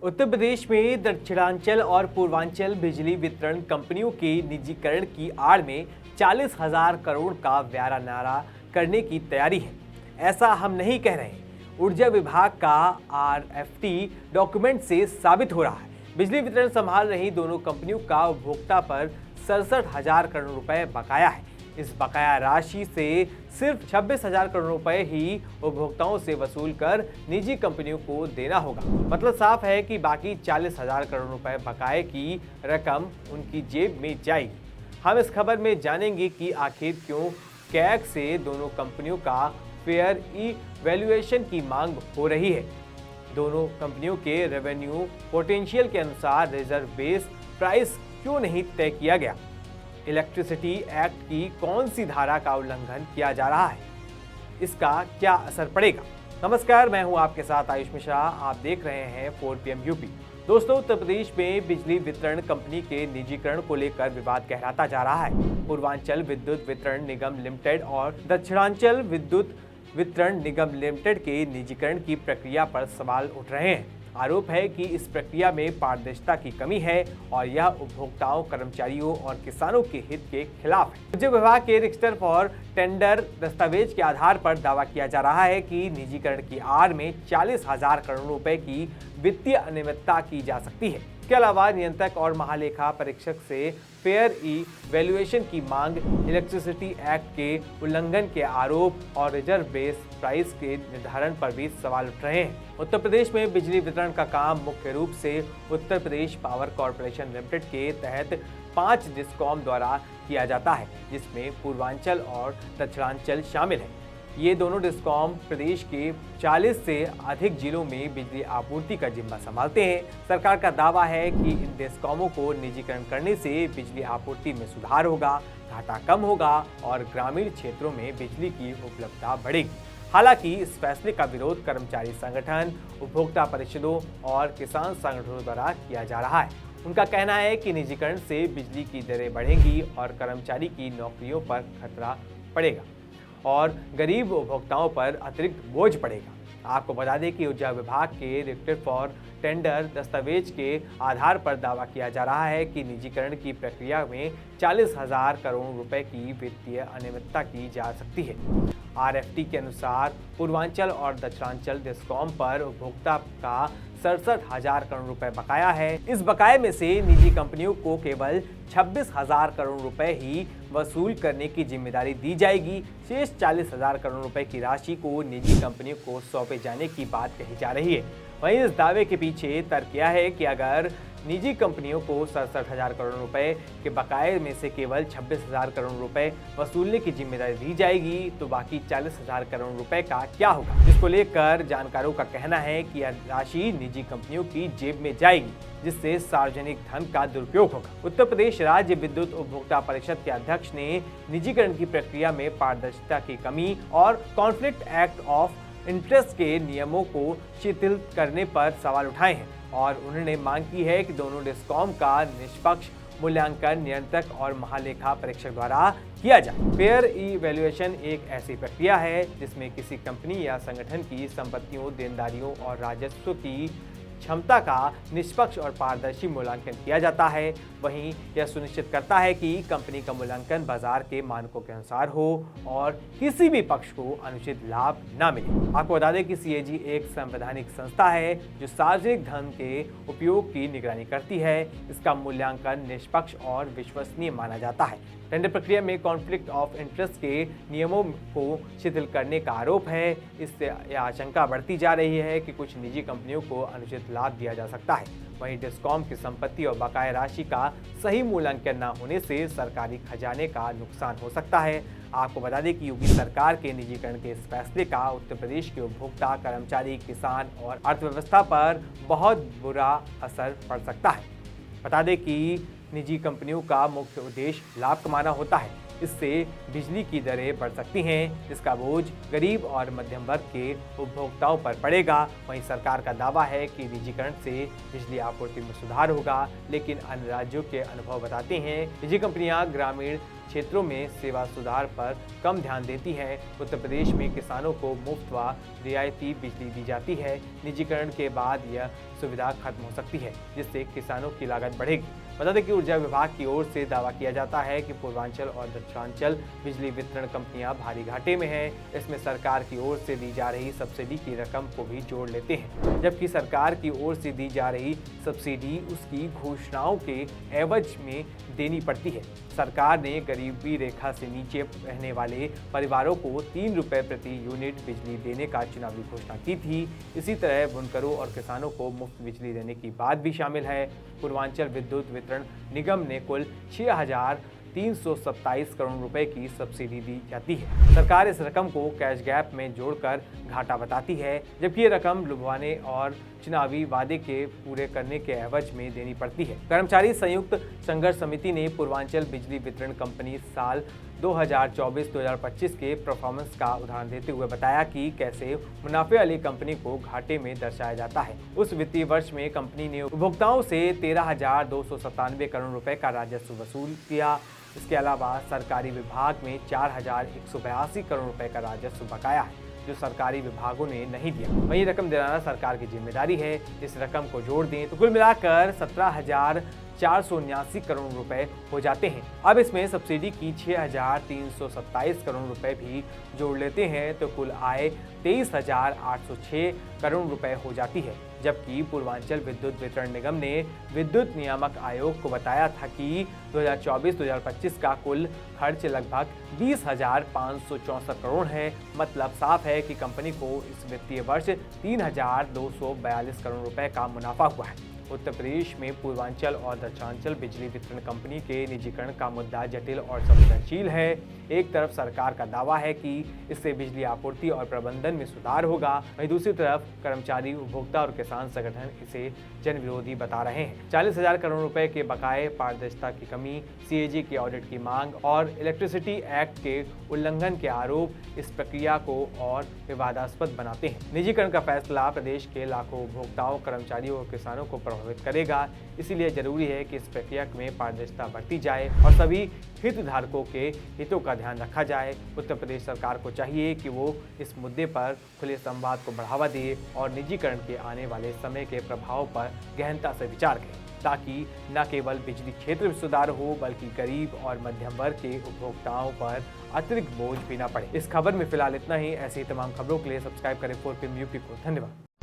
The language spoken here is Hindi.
उत्तर प्रदेश में दक्षिणांचल और पूर्वांचल बिजली वितरण कंपनियों के निजीकरण की आड़ में 40,000 करोड़ का व्यारा नारा करने की तैयारी है। ऐसा हम नहीं कह रहे हैं। ऊर्जा विभाग का आरएफटी डॉक्यूमेंट से साबित हो रहा है। बिजली वितरण संभाल रही दोनों कंपनियों का उपभोक्ता पर 67,000 करोड़ रुपए बकाया है। इस बकाया राशि से सिर्फ 26,000 करोड़ रुपए ही उपभोक्ताओं से वसूल कर निजी कंपनियों को देना होगा। मतलब साफ है कि बाकी 40,000 करोड़ रुपए बकाये की रकम उनकी जेब में जाएगी। हम इस खबर में जानेंगे कि आखिर क्यों कैग से दोनों कंपनियों का फेयर इवैल्यूएशन की मांग हो रही है। दोनों कंपनियों के रेवेन्यू पोटेंशियल के अनुसार रिजर्व बेस प्राइस क्यों नहीं तय किया गया। इलेक्ट्रिसिटी एक्ट की कौन सी धारा का उल्लंघन किया जा रहा है, इसका क्या असर पड़ेगा। नमस्कार, मैं हूं आपके साथ आयुष मिश्रा। आप देख रहे हैं 4 PM यूपी। दोस्तों, उत्तर प्रदेश में बिजली वितरण कंपनी के निजीकरण को लेकर विवाद गहराता जा रहा है। पूर्वांचल विद्युत वितरण निगम लिमिटेड और दक्षिणांचल विद्युत वितरण निगम लिमिटेड के निजीकरण की प्रक्रिया पर सवाल उठ रहे हैं। आरोप है कि इस प्रक्रिया में पारदर्शिता की कमी है और यह उपभोक्ताओं, कर्मचारियों और किसानों के हित के खिलाफ है। ऊर्जा विभाग के रजिस्टर फॉर टेंडर दस्तावेज के आधार पर दावा किया जा रहा है कि निजीकरण की आड़ में 40,000 करोड़ रुपए की वित्तीय अनियमितता की जा सकती है। इसके अलावा नियंत्रक और महालेखा परीक्षक से फेयर इवैल्यूएशन की मांग, इलेक्ट्रिसिटी एक्ट के उल्लंघन के आरोप और रिजर्व बेस प्राइस के निर्धारण पर भी सवाल उठ रहे हैं। उत्तर प्रदेश में बिजली वितरण का काम मुख्य रूप से Uttar Pradesh power corporation limited के तहत 5 डिस्कॉम द्वारा किया जाता है, जिसमें पूर्वांचल और दक्षिणांचल शामिल है। ये दोनों डिस्कॉम प्रदेश के 40 से अधिक जिलों में बिजली आपूर्ति का जिम्मा संभालते हैं। सरकार का दावा है कि इन डिस्कॉमों को निजीकरण करने से बिजली आपूर्ति में सुधार होगा, घाटा कम होगा और ग्रामीण क्षेत्रों में बिजली की उपलब्धता बढ़ेगी। हालांकि इस फैसले का विरोध कर्मचारी संगठन, उपभोक्ता परिषदों और किसान संगठनों द्वारा किया जा रहा है। उनका कहना है कि निजीकरण से बिजली की दरें बढ़ेंगी और कर्मचारी की नौकरियों पर खतरा पड़ेगा और गरीब उपभोक्ताओं पर अतिरिक्त बोझ पड़ेगा। आपको बता दें कि ऊर्जा विभाग के रजिस्टर फॉर टेंडर दस्तावेज के आधार पर दावा किया जा रहा है कि निजीकरण की प्रक्रिया में 40,000 करोड़ रुपए की वित्तीय अनियमितता की जा सकती है। आरएफटी के अनुसार पूर्वांचल और दक्षिणांचल डिस्कॉम पर उपभोक्ता का 67,000 करोड़ रुपए बकाया है। इस बकाये में से निजी कंपनियों को केवल 26,000 करोड़ रुपए ही वसूल करने की जिम्मेदारी दी जाएगी। शेष 40,000 करोड़ रुपए की राशि को निजी कंपनियों को सौंपे जाने की बात कही जा रही है। वहीं इस दावे के पीछे तर्क यह है कि अगर निजी कंपनियों को 67,000 करोड़ रुपए के बकाये में से केवल 26,000 करोड़ रुपए वसूलने की जिम्मेदारी दी जाएगी तो बाकी 40,000 करोड़ रुपए का क्या होगा। जिसको लेकर जानकारों का कहना है कि यह राशि निजी कंपनियों की जेब में जाएगी, जिससे सार्वजनिक धन का दुरुपयोग होगा। उत्तर प्रदेश राज्य विद्युत उपभोक्ता परिषद के अध्यक्ष ने निजीकरण की प्रक्रिया में पारदर्शिता की कमी और कॉन्फ्लिक्ट एक्ट ऑफ इंटरेस्ट के नियमों को शिथिल करने पर सवाल उठाए हैं और उन्होंने मांग की है कि दोनों डिस्कॉम का निष्पक्ष मूल्यांकन नियंत्रक और महालेखा परीक्षक द्वारा किया जाए। फेयर इवैल्यूएशन एक ऐसी प्रक्रिया है जिसमें किसी कंपनी या संगठन की संपत्तियों, देनदारियों और राजस्व की क्षमता का निष्पक्ष और पारदर्शी मूल्यांकन किया जाता है। वहीं यह सुनिश्चित करता है कि कंपनी का मूल्यांकन बाजार के मानकों के अनुसार हो और किसी भी पक्ष को अनुचित लाभ न मिले। आपको बता दें कि सीएजी एक संवैधानिक संस्था है जो सार्वजनिक धन के उपयोग की निगरानी करती है। इसका मूल्यांकन निष्पक्ष और विश्वसनीय माना जाता है। टेंडर प्रक्रिया में कॉन्फ्लिक्ट ऑफ इंटरेस्ट के नियमों को शिथिल करने का आरोप है। इससे यह आशंका बढ़ती जा रही है कि कुछ निजी कंपनियों को अनुचित लाभ दिया जा सकता है। वहीं डिस्कॉम की संपत्ति और बकाया राशि का सही मूल्यांकन न होने से सरकारी खजाने का नुकसान हो सकता है। आपको बता दें कि योगी सरकार के निजीकरण के इस फैसले का उत्तर प्रदेश के उपभोक्ता, कर्मचारी, किसान और अर्थव्यवस्था पर बहुत बुरा असर पड़ सकता है। बता दें कि निजी कंपनियों का मुख्य उद्देश्य लाभ कमाना होता है, इससे बिजली की दरें बढ़ सकती हैं, जिसका बोझ गरीब और मध्यम वर्ग के उपभोक्ताओं पर पड़ेगा। वहीं सरकार का दावा है कि निजीकरण से बिजली आपूर्ति में सुधार होगा, लेकिन अन्य राज्यों के अनुभव बताते हैं निजी कंपनियां ग्रामीण क्षेत्रों में सेवा सुधार पर कम ध्यान देती है। उत्तर प्रदेश में किसानों को मुफ्त व रियायती बिजली दी जाती है। निजीकरण के बाद यह सुविधा खत्म हो सकती है, जिससे किसानों की लागत बढ़ेगी। बता दें कि ऊर्जा विभाग की ओर से दावा किया जाता है कि पूर्वांचल और दक्षिणांचल बिजली वितरण कंपनियां भारी घाटे में हैं। इसमें सरकार की ओर से दी जा रही सब्सिडी की रकम को भी जोड़ लेते हैं, जबकि सरकार की ओर से दी जा रही सब्सिडी उसकी घोषणाओं के एवज में देनी पड़ती है। सरकार ने गरीबी रेखा से नीचे रहने वाले परिवारों को 3 रुपये प्रति यूनिट बिजली देने का चुनावी घोषणा की थी। इसी तरह बुनकरों और किसानों को मुफ्त बिजली देने की बात भी शामिल है। पूर्वांचल विद्युत वितरण निगम ने कुल 6,327 करोड़ रुपए की सब्सिडी दी जाती है। सरकार इस रकम को कैश गैप में जोड़कर घाटा बताती है, जबकि ये रकम लुभाने और चुनावी वादे के पूरे करने के एवज में देनी पड़ती है। कर्मचारी संयुक्त संघर्ष समिति ने पूर्वांचल बिजली वितरण कंपनी साल 2024-2025 के परफॉर्मेंस का उदाहरण देते हुए बताया कि कैसे मुनाफे वाली कंपनी को घाटे में दर्शाया जाता है। उस वित्तीय वर्ष में कंपनी ने उपभोक्ताओं से 13,297 करोड़ रुपए का राजस्व वसूल किया। इसके अलावा सरकारी विभाग में 4,182 करोड़ रुपए का राजस्व बकाया है, जो सरकारी विभागों ने नहीं दिया। वही रकम दिलाना सरकार की जिम्मेदारी है। इस रकम को जोड़ दें तो कुल मिलाकर 17,479 करोड़ रुपए हो जाते हैं। अब इसमें सब्सिडी की 6,327 करोड़ रुपए भी जोड़ लेते हैं तो कुल आय 23,806 करोड़ रुपए हो जाती है। जबकि पूर्वांचल विद्युत वितरण निगम ने विद्युत नियामक आयोग को बताया था कि 2024-2025 का कुल खर्च लगभग 20,564 करोड़ है। मतलब साफ है कि कंपनी को इस वित्तीय वर्ष 3,242 करोड़ रुपए का मुनाफा हुआ है। उत्तर प्रदेश में पूर्वांचल और दक्षिणांचल बिजली वितरण कंपनी के निजीकरण का मुद्दा जटिल और संवेदनशील है। एक तरफ सरकार का दावा है कि इससे बिजली आपूर्ति और प्रबंधन में सुधार होगा, वहीं दूसरी तरफ कर्मचारी, उपभोक्ता और किसान संगठन इसे जन विरोधी बता रहे हैं। 40,000 करोड़ रुपए के बकाये, पारदर्शिता की कमी, सीएजी के ऑडिट की मांग और इलेक्ट्रिसिटी एक्ट के उल्लंघन के आरोप इस प्रक्रिया को और विवादास्पद बनाते हैं। निजीकरण का फैसला प्रदेश के लाखों उपभोक्ताओं, कर्मचारियों और किसानों को प्रभावित करेगा। इसीलिए जरूरी है कि इस प्रक्रिया में पारदर्शिता बढ़ती जाए और सभी हितधारकों के हितों का ध्यान रखा जाए। उत्तर प्रदेश सरकार को चाहिए कि वो इस मुद्दे पर खुले संवाद को बढ़ावा दे और निजीकरण के आने वाले समय के प्रभाव पर गहनता से विचार करें, ताकि न केवल बिजली क्षेत्र में सुधार हो बल्कि गरीब और मध्यम वर्ग के उपभोक्ताओं पर अतिरिक्त बोझ भी न पड़े। इस खबर में फिलहाल इतना ही। ऐसी तमाम खबरों के लिए सब्सक्राइब करें 4PM यूपी को। धन्यवाद।